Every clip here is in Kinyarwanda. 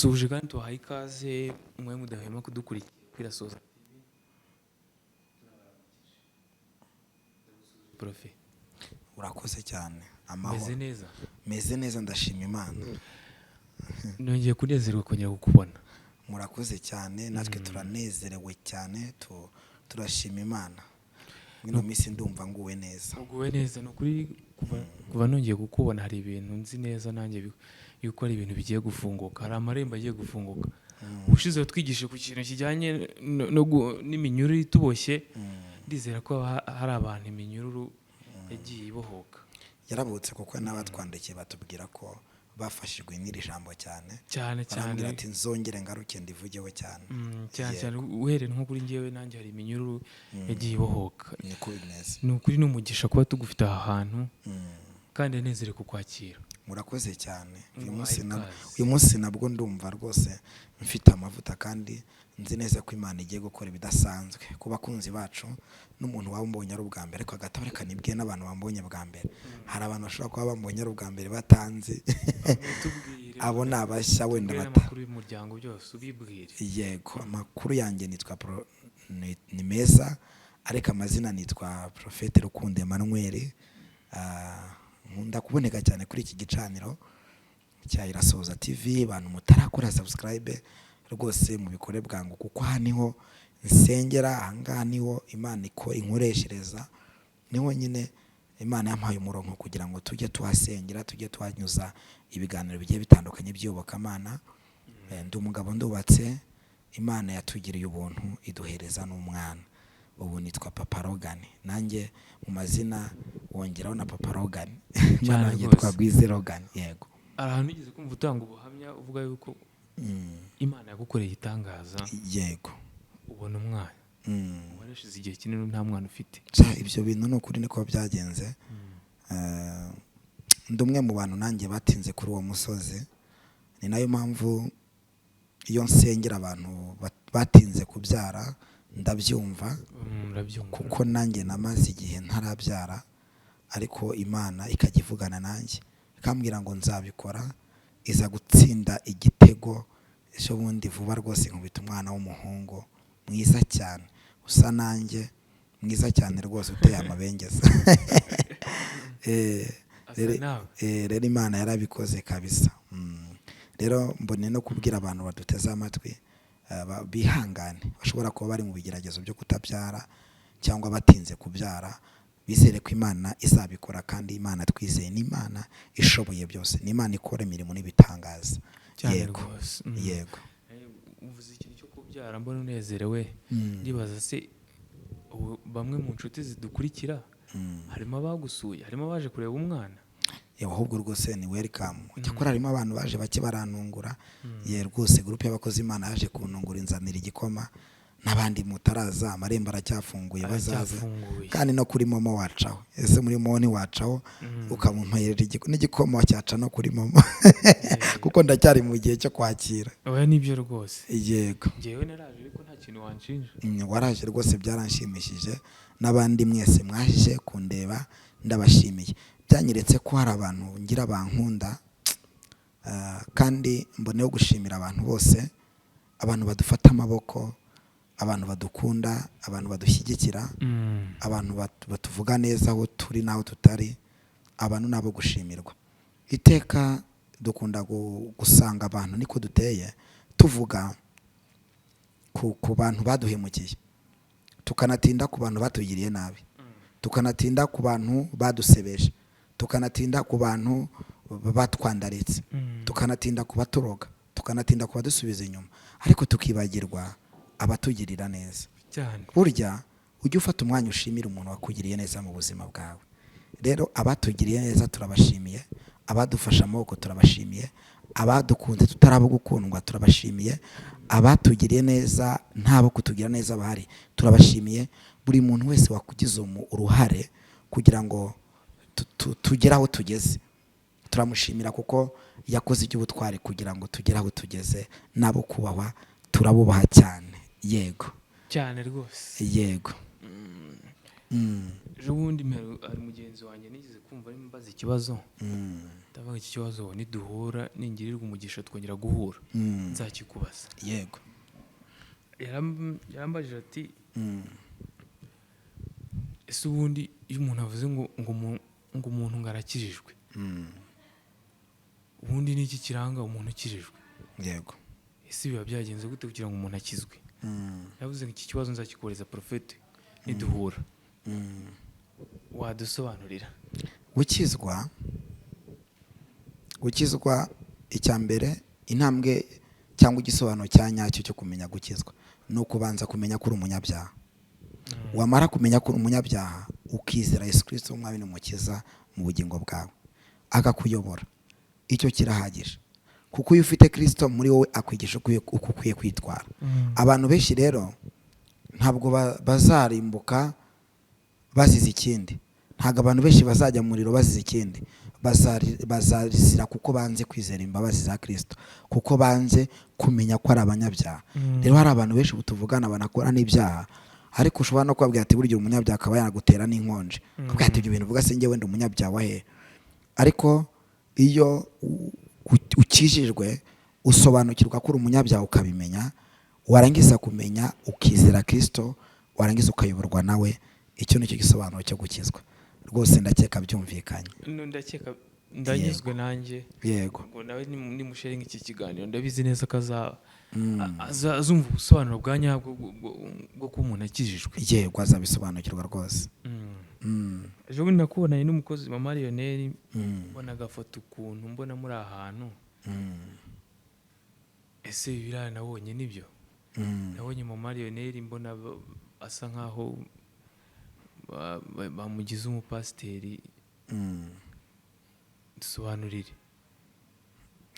turabasuhuje kandi tubahaye ikaze mwe mudahwema kudukurikira kwirasoza profe. Urakoze cyane. Amahoro. Meze neza ndashima Imana. Nongeye kunezerwa kongera kukubona. Murakoze cyane natwe turanezerewe cyane turashima Imana. Mwino minsi ndumva nguwe neza. Nguwe neza no kuri kuva nongeye kukubona hari ibintu nzi neza nanjye yuko ari ibintu bigiye gufunguka. Hari amarembo agiye gufunguka. Ubushize twigishe ku kintu kijyanye n'iminyururu ituboshye. Ndizera ko hari abantu iminyururu yagiye ibohoka. Yarabutse kuko n'abatwandikiye batubwira ko bafashijwe n'iri jambo cyane. Barambwira ati nzongere ngaruke ndivugeho cyane. Cyane uhere nko kuri ngewe nanjye hari iminyururu yagiye ibohoka. Niko bimeze. Ni ukuri n'umugisha kuba tugufite aha hantu kandi nezere kukwakira. Murakoze cyane. Uyu munsi nabwo ndumva rwose mfite amavuta kandi nzi neza ko Imana igiye gukora ibidasanzwe ku bakunzi bacu n'umuntu wambonye ari ubwa mbere ariko agatabareka nibwiye n'abantu bambonye bwa mbere. Hari abantu bashobora kuba bambonye ari ubwa mbere batanzi abo nabashya wenda amakuru y'umuryango byose ubibwire. Yego, amakuru yanjye nitwa ni meza ariko amazina nitwa Prophète Rukundo Emmanuel. Nkunda kuboneka cyane kuri iki gicaniro cya Irasoza TV. Abantu mutarakora subscribe rwose mu bikore bwangu kuko haniho nsengera, ahangaha niho Imana inkoreshereza, niho nyine Imana yampaye umurongo kugira ngo tujye tuhasengera, tujye tuhanyuza ibiganiro bigiye bitandukanye by'Iyobokamana. Ndi umugabo ndubatse, Imana yatugiriye ubuntu iduhereza n'umwana. Ubu nitwa Papa Logan. Nanjye mu mazina wongeraho na Papa Logan. Imana yitwa Gwize Logan. Yego. Ahantu ugeze kumva utanga ubuhamya uvuga yuko Imana yagukoreye igitangaza. Yego. Ubona umwana. Warashize igihe kinini nta mwana ufite. Ibyo bintu no kuri niko byagenze. Ndumwe mu bantu nanjye batinze kuri uwo musozi. Ni nayo mpamvu iyo nsengera abantu batinze kubyara ndabyumva kuko nanjye namaze igihe ntarabyara ariko Imana ikagivugana nanjye ikambwira ngo nzabikora, iza gutsinda igitego ejo bundi vuba rwose nkubita umwana w'umuhungu mwiza cyane usa nanjye, mwiza cyane rwose uteye amabengeza. Rero Imana yarabikoze kabisa. Rero mbone no kubwira abantu baduteze amatwi bihangane, bashobora kuba bari mu bigeragezo byo kutabyara cyangwa batinze kubyara, bizere ko Imana izabikora kandi Imana twizeye ni Imana ishoboye byose, ni Imana ikora imirimo n'ibitangaza. Yego. Uvuze ikintu cyo kubyara mbona unezerewe. Ndibaza se bamwe mu nshuti zidukurikira harimo abagusuye, harimo abaje kureba umwana? Ahubwo rwose ni welcome. Cyakora harimo abantu baje bake baranungura. Rwose groupe y'abakozi Imana yaje kunungura inzanira igikoma, n'abandi mutaraza amarembo aracyafunguye bazaza kandi no kuri momo wacaho. Ese muri moni wacaho ukamumpayira n'igikoma cyaca no kuri momo kuko ndacyari mu gihe cyo kwakira. Oya nibyo rwose. Yego. Ngewe naraje ariko nta kintu wanshinja. Waraje rwose byaranshimishije, n'abandi mwese mwaje kundeba ndabashimiye. Byanyeretse ko hari abantu ngira bankunda kandi mboneyeho gushimira abantu bose, abantu badufata amaboko, abantu badukunda, abantu badushyigikira, abantu batuvuga neza aho turi naho tutari. Abantu nabo gushimirwa. Iteka dukunda gusanga abantu niko duteye tuvuga ku bantu baduhemukiye, tukanatinda ku bantu batugiriye nabi, tukanatinda ku bantu badusebeje, tukanatinda ku bantu batwandaritse, tukanatinda ku baturoga, tukanatinda ku badusubiza inyuma, ariko tukibagirwa abatugirira neza. Burya ujye ufata umwanya ushimira umuntu wakugiriye neza mu buzima bwawe. Rero abatugiriye neza turabashimiye, abadufasha amaboko turabashimiye, abadukunze tutarabo gukundwa turabashimiye, abatugiriye neza ntabo kutugira neza bahari turabashimiye. Buri muntu wese wakugize uruhare kugira ngo tugere aho tugeze turamushimira kuko yakoze iby'ubutwari kugira ngo tugere aho tugeze. Nabo kubahwa turabubaha cyane. Yego cyane rwose. Yego. ejo bundi hari mugenzi wanjye nigeze kumva arimo mbaza ikibazo ndavuga iki kibazo niduhura ningirirwa umugisha twongera guhura nzakikubaza. yego yarambajije ati ese ubundi iyo umuntu avuze ngo umuntu ngo arakijijwe ubundi ni iki kiranga umuntu ukijijwe? yego ese biba byagenze gute kugira ngo umuntu akizwe? yavuze ngo iki kibazo nzakikubaza Prophet niduhura. wadusobanurira? gukizwa icya mbere intambwe cyangwa igisobanuro cya nyacyo cyo kumenya gukizwa ni ukubanza kumenya ko uri umunyabyaha. wamara kumenya ko uri umunyabyaha ukizera Yesu Kristo umwami n'umukiza mu bugingo bwawe akakuyobora, icyo kirahagije, kuko iyo ufite Kristo muri wowe akwigisha uko ukwiye kwitwara. abantu benshi rero ntabwo bazarimbuka bazize ikindi, ntabwo abantu benshi bazajya mu muriro bazize ikindi, bazazira kuko banze kwizera imbabazi za Kristo, kuko banze kumenya ko ari abanyabyaha. rero hari abantu benshi tuvugana banakora n'ibyaha, ariko ushobora no kubabwira ati burya umunyabyaha akaba yanagutera n'inkonje, kubwira ati ibyo bintu uvuga se njyewe ndi umunyabyaha wahe. ariko iyo ukijijwe usobanukirwa ko uri umunyabyaha ukabimenya, warangiza kumenya ukizera Kristo, warangiza ukayoborwa nawe. icyo nicyo gisobanuro cyo gukizwa. rwose ndakeka byumvikanye. ndakeka ndanyuzwe nanjye. yego ngo nawe nimushere nk'iki kiganiro ndabizi neza ko azumva ubusobanuro bwa nyabwo bwo kuba umuntu akijijwe. yego azabisobanukirwa rwose. ejo bundi nakubonanye n'umukozi wa Marioneri, mbona agafoto ukuntu mbona muri ahantu. ese biriya nabonye nibyo? nabonye mu Marioneri mbona asa nkaho bamugize umupasiteri. dusobanurire.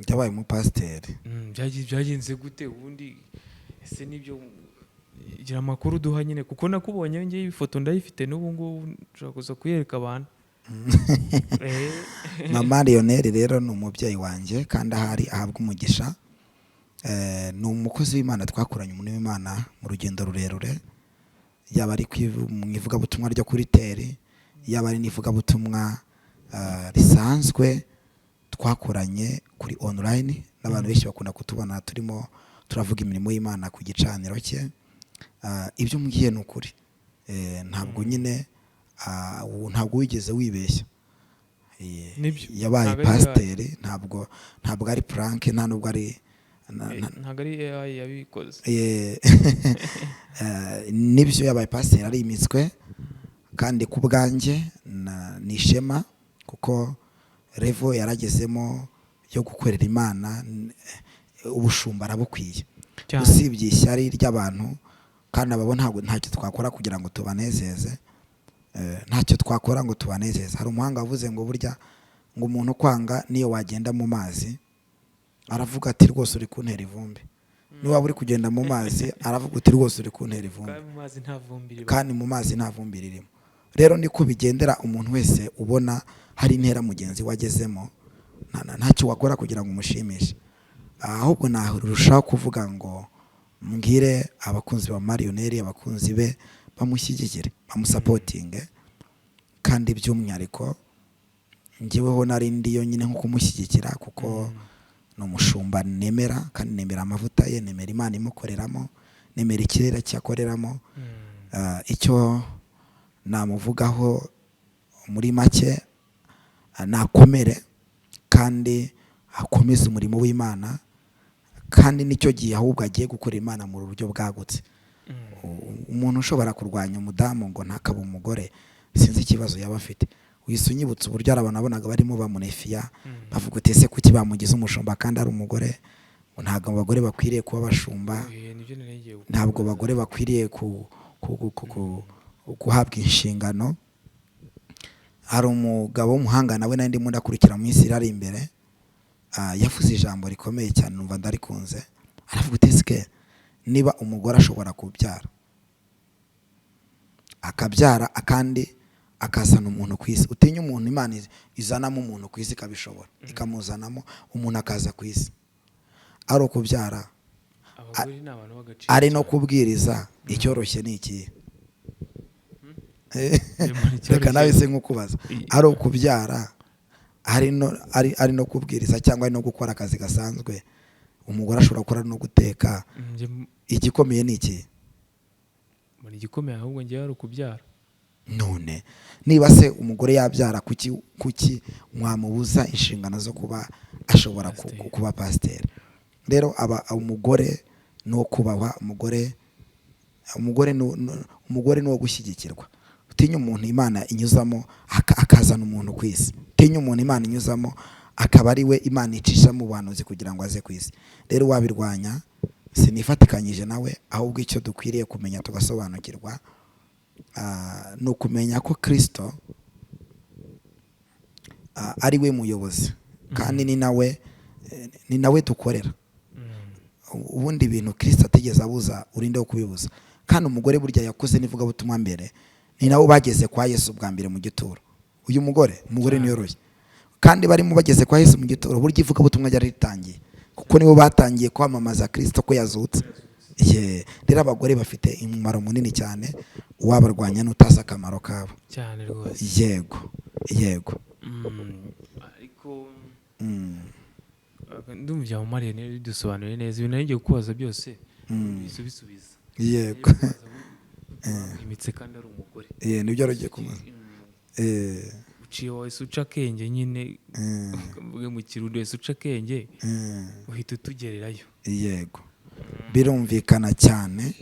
yabaye umupasiteri. byagenze gute ubundi? ese nibyo? gira amakuru duha nyine, kuko nakubonye ngewe ifoto ndayifite n'ubu ngubu nshobora kuza kuyereka abantu. mama Marioneri rero ni umubyeyi wanjye kandi ahari ahabwa umugisha. ni umukozi w'Imana twakoranye umuntu w'Imana mu rugendo rurerure, yaba ari mu ivugabutumwa ryo kuri teri, yaba ari n'ivugabutumwa risanzwe twakoranye kuri online, n'abantu benshi bakunda kutubona turimo turavuga imirimo y'Imana ku gicaniro cye. ibyo mbwiye ni ukuri, ntabwo nyine ntabwo wigeze wibeshya. yabaye pasiteri, ntabwo ari prank, nta nubwo ari ntabwo ari AI yabikoze. nibyo yabaye pasiteri arimitswe, kandi ku bwanjye ni ishema, kuko revo yaragezemo yo gukorera Imana, ubushumba arabukwiye. usibye ishyari ry'abantu, kandi abo ntabwo ntacyo twakora kugira ngo tubanezeze, ntacyo twakora ngo tubanezeze. hari umuhanga wavuze ngo burya ngo umuntu kwanga niyo wagenda mu mazi aravuga ati rwose uri kuntera ivumbi. niba uri kugenda mu mazi aravuga ati rwose uri kuntera ivumbi, kandi mu mazi nta vumbi ririmo. rero niko bigendera umuntu wese ubona hari intera mugenzi wagezemo, ntacyo wakora kugira ngo umushimishe. ahubwo narushaho kuvuga ngo mbwire abakunzi ba Marioneri, abakunzi be bamushyigikire, bamusapotinge, kandi by'umwihariko njyeweho nari ndiyo nyine nko kumushyigikira, kuko ni umushumba nemera, kandi nemera amavuta ye, nemera Imana imukoreramo, nemera ikirere cyakoreramo. icyo namuvugaho muri make, nakomere kandi akomeze umurimo w'Imana, kandi nicyo gihe ahubwo agiye gukora Imana mu buryo bwagutse. umuntu ushobora kurwanya umudamu ngo ntakabe umugore, sinzi ikibazo yaba afite. wise unyibutsa uburyo arabonaga barimo bamunefiya, bavuga uti ese kuki bamugize umushumba kandi ari umugore? ntabwo abagore bakwiriye kuba abashumba, ntabwo abagore bakwiriye guhabwa inshingano. hari umugabo w'umuhanga nawe nari ndimo ndakurikira mu isi iri imbere, yavuze ijambo rikomeye cyane numva ndarikunze. aravuga uti ese niba umugore ashobora kubyara akabyara kandi akazana umuntu ku isi, utinya umuntu Imana izanamo umuntu ku isi ikabishobora, ikamuzanamo umuntu akaza ku isi, ari ukubyara, ari no kubwiriza, icyoroshye ni iki? reka nawe se nkukubaza, ari ukubyara ari no kubwiriza cyangwa ari no gukora akazi gasanzwe, umugore ashobora gukora no guteka, igikomeye ni iki? Igikomeye ahubwo ngiye ari ukubyara. None niba se umugore yabyara, kuki mwamubuza inshingano zo kuba ashobora kuba pasiteri? Rero umugore ni uwo kubahwa, umugore ni uwo gushyigikirwa. Utinya umuntu Imana inyuzamo akazana umuntu ku isi, utinya umuntu Imana inyuzamo akaba ari we Imana icisha mu buhanuzi kugira ngo aze ku isi. Rero wabirwanya sinifatikanyije nawe, ahubwo icyo dukwiriye kumenya tugasobanukirwa ni ukumenya ko Kristo ari we muyobozi, kandi ni nawe dukorera. Ubundi bintu Kristo atigeze abuza urinde wo kubibuza. Kandi umugore burya yakoze n'ivugabutumwa mbere, ni nabo bageze kwa Yesu bwa mbere mu gituro. Uyu mugore ni yoroshye, kandi barimo bageze kwa Yesu mu gituro, burya ivugabutumwa ryari ritangiye, kuko nibo batangiye kwamamaza Kristo ko yazutse. Rero abagore bafite umumaro munini cyane, wabarwanya n'utazi akamaro kabo cyane rwose. Yego ariko ndumva mu Mariya ne bidusobanuriye neza ibintu ngiye kukubaza byose bisubiza. Yego imitse kandi ari umugore. Nibyo rugiye kumaza. Uciye wese uca akenge nyine, mvuge mu Kirundi wese uca akenge uhita utugererayo. Yego birumvikana cyane,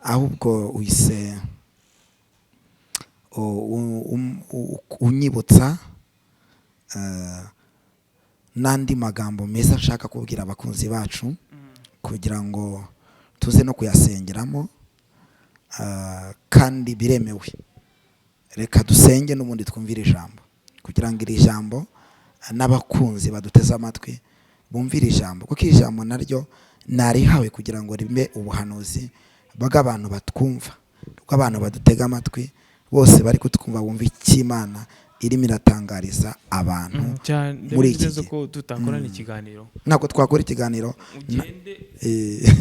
ahubwo wise unyibutsa n'andi magambo meza nshaka kubwira abakunzi bacu kugira ngo tuze no kuyasengeramo, kandi biremewe. Reka dusenge n'ubundi twumvire ijambo, kugira ngo iri jambo n'abakunzi baduteze amatwi bumvire ijambo, kuko iri jambo naryo narihawe kugira ngo ribe ubuhanuzi bw'abantu batwumva, bw'abantu badutega amatwi bose bari kutwumva, bumva icyo Imana irimo iratangariza abantu muri iki gihe. Ko tutakorana ikiganiro, ntabwo twakora ikiganiro ugende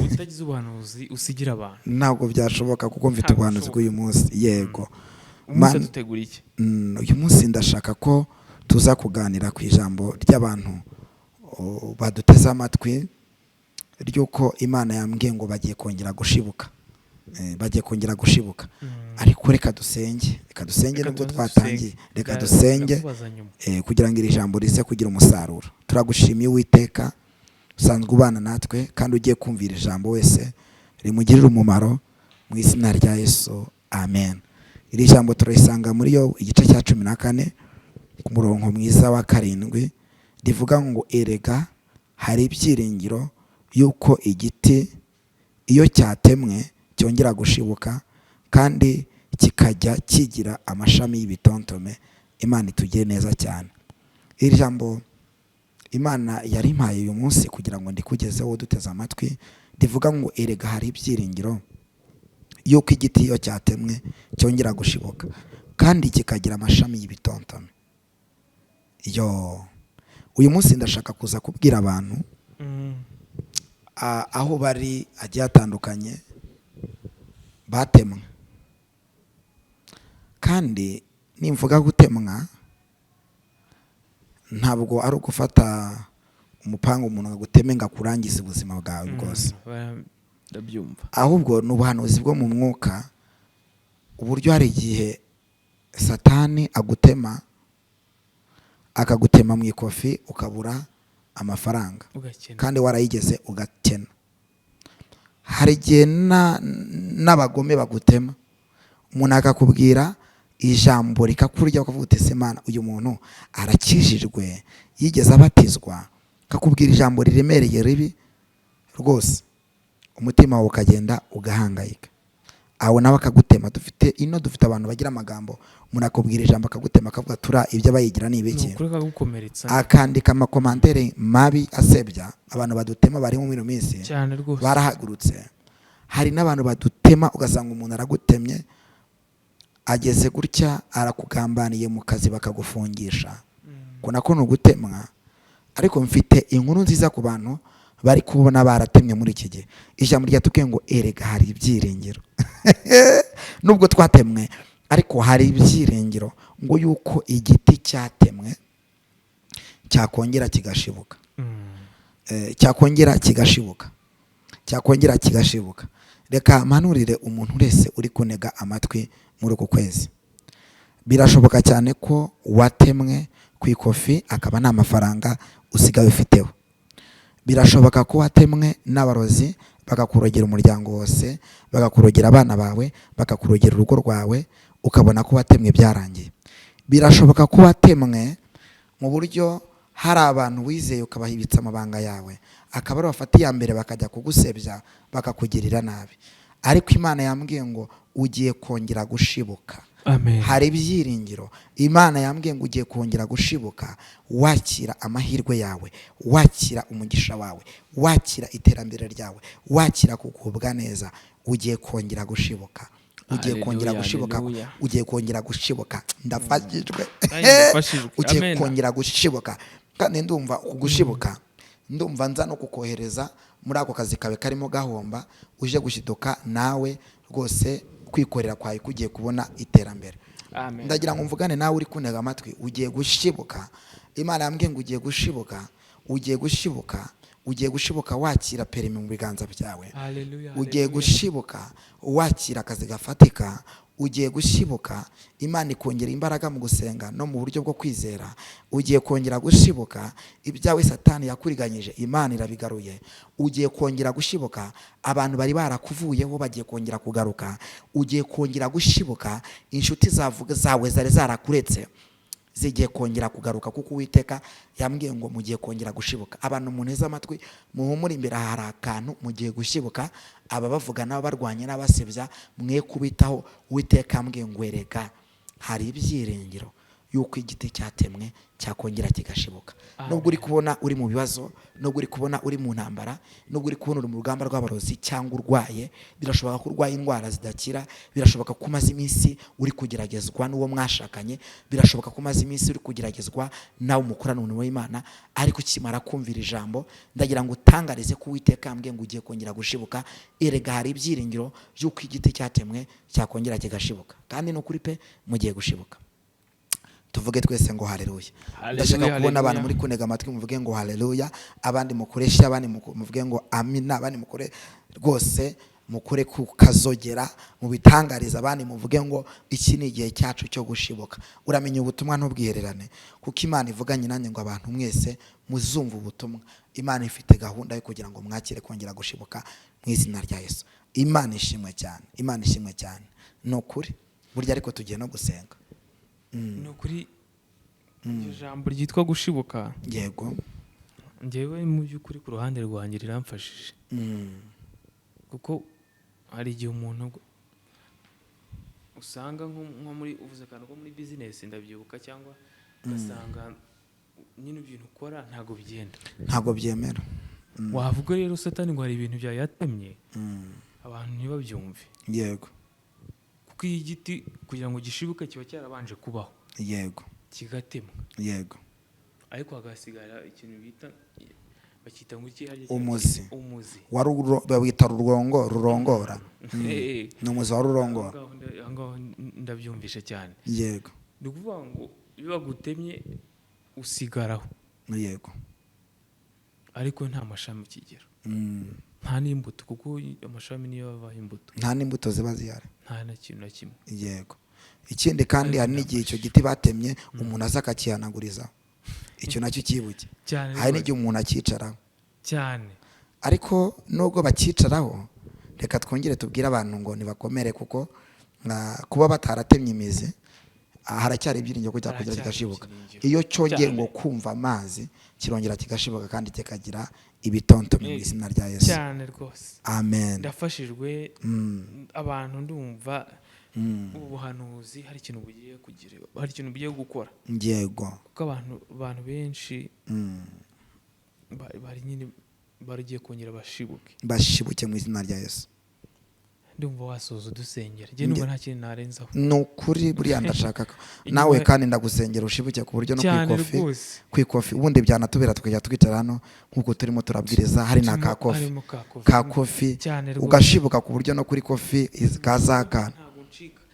utagize ubuhanuzi usigira abantu, ntabwo byashoboka, kuko mfite ubuhanuzi bw'uyu munsi. Yego umunsi dutegura iki? Uyu munsi ndashaka ko tuza kuganira ku ijambo ry'abantu baduteze amatwi, ry'uko Imana yambwiye ngo bagiye kongera gushibuka, ariko reka dusenge nubwo twatangiye, reka dusenge kugira ngo iri jambo rize kugira umusaruro. Turagushimiye Uwiteka, usanzwe ubana natwe, kandi ugiye kumvira ijambo wese rimugirira umumaro, mu izina rya Yesu, amen. Iri jambo turarisanga muri Yobu igice cya 14 ku murongo mwiza wa 7, rivuga ngo erega hari ibyiringiro yuko igiti iyo cyatemwe cyongera gushibuka, kandi kikajya kigira amashami y'ibitontome. Imana itugire neza cyane. Iri jambo Imana yari impaye uyu munsi kugira ngo ndikugezeho duteze amatwi, rivuga ngo erega hari ibyiringiro yuko igiti iyo cyatemwe cyongera gushibuka, kandi kikagira amashami y'ibitontome. Uyu munsi ndashaka kuza kubwira abantu aho bari agiye atandukanye batemwe, kandi nimvuga gutemwa ntabwo ari ugufata umupanga umuntu aguteme ngo akurangize ubuzima bwawe bwose, ahubwo ni ubuhanuzi bwo mu mwuka, uburyo hari igihe Satani agutema, akagutema mu ikofi ukabura amafaranga kandi warayigeze ugakena. Hari igihe n'abagome bagutema, umuntu akakubwira ijambo rikakurya ukavuga uti ese Mana uyu muntu arakijijwe, yigeze abatizwa, akakubwira ijambo riremereye ribi rwose, umutima wawe ukagenda ugahangayika. Aho nawe akagutema. Dufite abantu bagira amagambo, umuntu akubwira ijambo akagutema, akavuga tura ibyo abayigira ni ibiki, akandika amakomantere mabi asebya. Abantu badutema bari mu minsi barahagurutse. Hari n'abantu badutema ugasanga umuntu aragutemye, ageze gutya arakugambaniye mu kazi bakagufungisha, ko ni ugutemwa. Ariko mfite inkuru nziza ku bantu bari kubona baratemye muri iki gihe. Ijambo ryatubwiye ngo erega hari ibyiringiro nubwo twatemwe, ariko hari ibyiringiro ngo yuko igiti cyatemwe cyakongera kigashibuka. Cyakongera kigashibuka. Reka mpanurire umuntu wese uri kunega amatwi muri uku kwezi. Birashoboka cyane ko watemwe ku ikofi akaba nta mafaranga usigaye ufiteho. Birashoboka ko watemwe n'abarozi bakakurogera umuryango wose, bakakurogera abana bawe, bakakurogera urugo rwawe, ukabona ko watemwe byarangiye. Birashoboka ko watemwe mu buryo hari abantu wizeye ukabahibitsa amabanga yawe, akaba ari bafata iya mbere bakajya kugusebya bakakugirira nabi. Ariko Imana yambwiye ngo ugiye kongera gushibuka. Amen. Hari ibyiringiro. Imana yambwiye ngo ugiye kongera gushibuka, wakira amahirwe yawe, wakira umugisha wawe, wakira iterambere ryawe, wakira kugubwa neza. Ugiye kongera gushibuka. Ugiye kongera gushibuka. Ugiye kongera gushibuka. Ndafashijwe. Ugiye kongera gushibuka. Kandi ndumva kugushibuka, ndumva nza no kukohereza muri ako kazi kawe karimo gahomba, uje gushiduka nawe rwose kwikorera kwawe kugiye kubona iterambere. Ndagira ngo mvugane nawe uri kunega amatwi, ugiye gushibuka. Imana yambwiye ngo ugiye gushibuka, ugiye gushibuka wakira perimi mu biganza byawe. Ugiye gushibuka wakira akazi gafatika. Ugiye gushibuka Imana ikongera imbaraga mu gusenga no mu buryo bwo kwizera. Ugiye kongera gushibuka ibyawe Satani yakuriganyije Imana irabigaruye. Ugiye kongera gushibuka abantu bari barakuvuyeho bagiye kongera kugaruka. Ugiye kongera gushibuka inshuti zawe zari zarakuretse zigiye kongera kugaruka, kuko Uwiteka yambwiye ngo mugiye kongera gushibuka. Abantu muneze amatwi muhumure, imbere hari akantu mugiye gushibuka. Aba bavuga nabo barwanye n'abasebya mwe kubitaho. Uwiteka yambwiye ngo erega hari ibyiringiro yuko igiti cyatemwe cyakongera kigashibuka. Nubwo uri kubona uri mu bibazo, nubwo uri kubona uri mu ntambara, nubwo uri kubona uri mu rugamba rw'abarozi cyangwa urwaye, birashoboka ko urwaye indwara zidakira, birashoboka ko umaze iminsi uri kugeragezwa n'uwo mwashakanye, birashoboka ko umaze iminsi uri kugeragezwa nawe umukorana n'umuntu w'Imana, ariko ukimara kumvira ijambo ndagira ngo utangarize ko Uwiteka yambwiye ngo ugiye kongera gushibuka. Erega hari ibyiringiro by'uko igiti cyatemwe cyakongera kigashibuka, kandi no kuri pe mugiye gushibuka. Tuvuge twese ngo haleluya. Ndashaka kubona abantu muri kunega amatwi muvuge ngo haleluya, abandi mukoresha, abandi muvuge ngo amina, abandi mukore rwose mukore kukazogera mu bitangariza, abandi muvuge ngo iki ni igihe cyacu cyo gushibuka. Uramenye ubutumwa ntubwihererane, kuko Imana ivuganye nanjye ngo abantu mwese muzumva ubutumwa. Imana ifite gahunda yo kugira ngo mwakire kongera gushibuka mu izina rya Yesu. Imana ishimwe cyane, Imana ishimwe cyane. No kuri burya ariko tugiye no gusenga. No kuri ijambo ryitwa gushibuka. Yego. Njyewe mu by'ukuri ku ruhande rwanjye riramfashije. Kuko hari igihe umuntu usanga nko muri uvuze akantu ko muri business ndabyibuka, cyangwa ugasanga nyine ibintu ukora ntago bigenda, ntago byemera. Wavuga rero Satani ngo hari ibintu byayatemye abantu ntibabyumve. Yego. Kuko igiti kugira ngo gishibuke kiba cyarabanje kubaho. Yego. Kigatemwa. Yego. Ariko hagasigara ikintu bita bakita ngo iki hari umuzi. Bawita rurongora. N'umuzi wa rurongora. Angaho ndabyumvisha cyane. Yego. Ni ukuvuga ngo biba gutemye usigaraho. Yego. Ariko nta mashami kigera. Nta n'imbuto, kuko amashami niyo ava imbuto. Nta n'imbuto ziba zihari. Nta na kintu na kimwe. Yego. Ikindi kandi hari n'igihe icyo giti batemye umuntu aza akakihanaguriza. Icyo nacyo kibuke. Hari n'igihe umuntu akicaraho. Cyane. Ariko nubwo bakicaraho, reka twongere tubwire abantu ngo nibakomere, kuko kuba bataratemye imizi haracyari ibyiringiro ko cyakongera kigashibuka. Iyo cyongeye ngo kumva amazi kirongera kigashibuka kandi kikagira ibitonto mu izina rya Yesu. Cyane rwose. Amen. Ndafashijwe. Abantu ndumva ubuhanuzi hari ikintu bugiye kugira, hari ikintu bugiye gukora. Yego. Kuko abantu benshi bari nyine barugiye kongera bashibuke mu izina rya Yesu. Ndumva wasoza dusengera. Je numva nta kintu narenzaho. Nukuri buriya ndashaka nawe kandi ndagusengera ushibuke ku buryo no kwikofi ubundi byanatubera tukajya twicara hano nkuko turimo turabwiriza hari na ka kofi ugashibuka ku buryo no kuri kofi kazakana.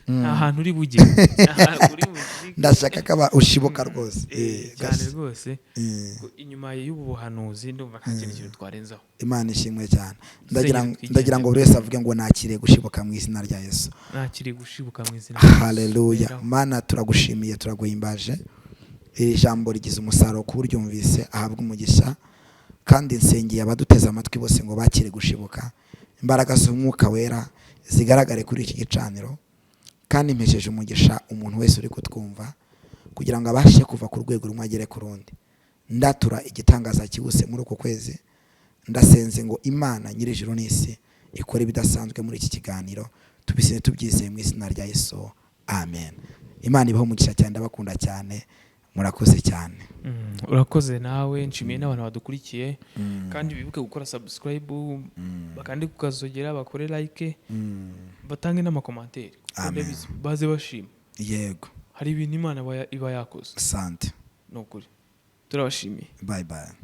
nta hantu uri bujye, nta hantu uri bujye. ndashaka ko ushibuka rwose. Cyane rwose. Inyuma y'ubu buhanuzi ndumva nta kintu twarenzaho. Imana ishimwe cyane. Ndagira ngo buri wese avuge ngo nakire gushibuka mu izina rya Yesu. Nakire gushibuka mu izina rya Yesu. Haleluya. Mana turagushimiye, turaguhimbaje. Iri jambo rigize umusaruro ku buryo umvise ahabwa umugisha, kandi nsengeye abaduteze amatwi bose ngo bakire gushibuka. Imbaraga z'Umwuka Wera zigaragare kuri iki gicaniro, kandi mpejeje umugisha umuntu wese uri kutwumva kugira ngo abashe kuva ku rwego rumwe agere ku rundi. Ndatura igitangaza kibuse muri uko kwezi. Ndasenze ngo Imana nyir'ijuru n'isi ikore ibidasanzwe muri iki kiganiro. Tubisene tubyizeye mu izina rya Yesu. Amen. Imana ibaho umugisha cyane, ndabakunda cyane. Murakoze cyane. Urakoze nawe, nshimiye n'abantu badukurikiye, kandi bibuke gukora subscribe, bakandi kukazogera, bakore like, batange n'amakomantere, baze bashima. Yego, hari ibintu Imana iba yakoze. Asante. Nukuri turabashimiye. Bye bye.